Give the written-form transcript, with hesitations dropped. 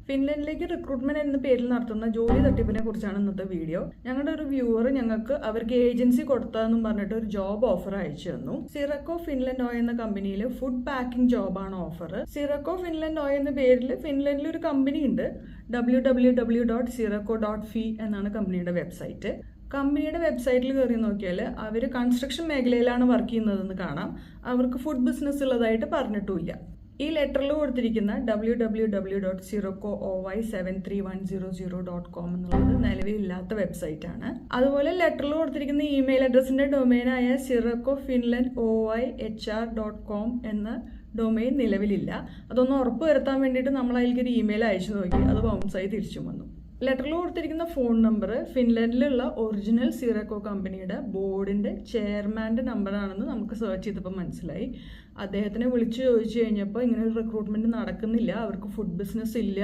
ഫിൻലൻഡിലേക്ക് recruitment എന്ന പേരിൽ നടത്തുന്ന ജോലി തട്ടിപ്പിനെ കുറിച്ചാണ് ഇന്നത്തെ വീഡിയോ. ഞങ്ങളുടെ ഒരു വ്യൂവർ ഞങ്ങൾക്ക് അവർക്ക് ഏജൻസി കൊടുത്തതെന്നും പറഞ്ഞിട്ട് ഒരു ജോബ് ഓഫർ അയച്ചു തന്നു. സിറക്കോ ഫിൻലൻഡ് ഓയിൽ എന്ന കമ്പനിയിൽ ഫുഡ് പാക്കിംഗ് ജോബാണ് ഓഫർ. സിറക്കോ ഫിൻലൻഡ് ഓയിൽ എന്ന പേരിൽ ഫിൻലൻഡിൽ ഒരു കമ്പനി ഉണ്ട്. www.sirocco.fi എന്നാണ് കമ്പനിയുടെ വെബ്സൈറ്റ്. കമ്പനിയുടെ വെബ്സൈറ്റിൽ കയറി നോക്കിയാൽ അവർ കൺസ്ട്രക്ഷൻ മേഖലയിലാണ് വർക്ക് ചെയ്യുന്നതെന്ന് കാണാം. അവർക്ക് ഫുഡ് ബിസിനസ് ഉള്ളതായിട്ട് പറഞ്ഞിട്ടുമില്ല. ഈ ലെറ്ററിൽ കൊടുത്തിരിക്കുന്ന www.sirocco.oy73100.com എന്നുള്ളത് നിലവിലില്ലാത്ത വെബ്സൈറ്റ് ആണ്. അതുപോലെ ലെറ്ററിൽ കൊടുത്തിരിക്കുന്ന ഇമെയിൽ അഡ്രസ്സിന്റെ ഡൊമൈനായ siroccofinlandoyhr.com എന്ന ഡൊമൈൻ നിലവിലില്ല. അതൊന്ന് ഉറപ്പ് വരുത്താൻ വേണ്ടിയിട്ട് നമ്മൾ അതിലേക്ക് ഒരു ഇമെയിൽ അയച്ചു നോക്കി. അത് ബൗൺസായി തിരിച്ചു വന്നു. ലെറ്ററിൽ കൊടുത്തിരിക്കുന്ന ഫോൺ നമ്പർ ഫിൻലൻഡിലുള്ള ഒറിജിനൽ സിറക്കോ കമ്പനിയുടെ ബോർഡിന്റെ ചെയർമാൻ്റെ നമ്പറാണെന്ന് നമുക്ക് സെർച്ച് ചെയ്തപ്പോൾ മനസ്സിലായി. അദ്ദേഹത്തിനെ വിളിച്ചു ചോദിച്ചു കഴിഞ്ഞപ്പോൾ ഇങ്ങനെ ഒരു റിക്രൂട്ട്മെന്റ് നടക്കുന്നില്ല, അവർക്ക് ഫുഡ് ബിസിനസ് ഇല്ല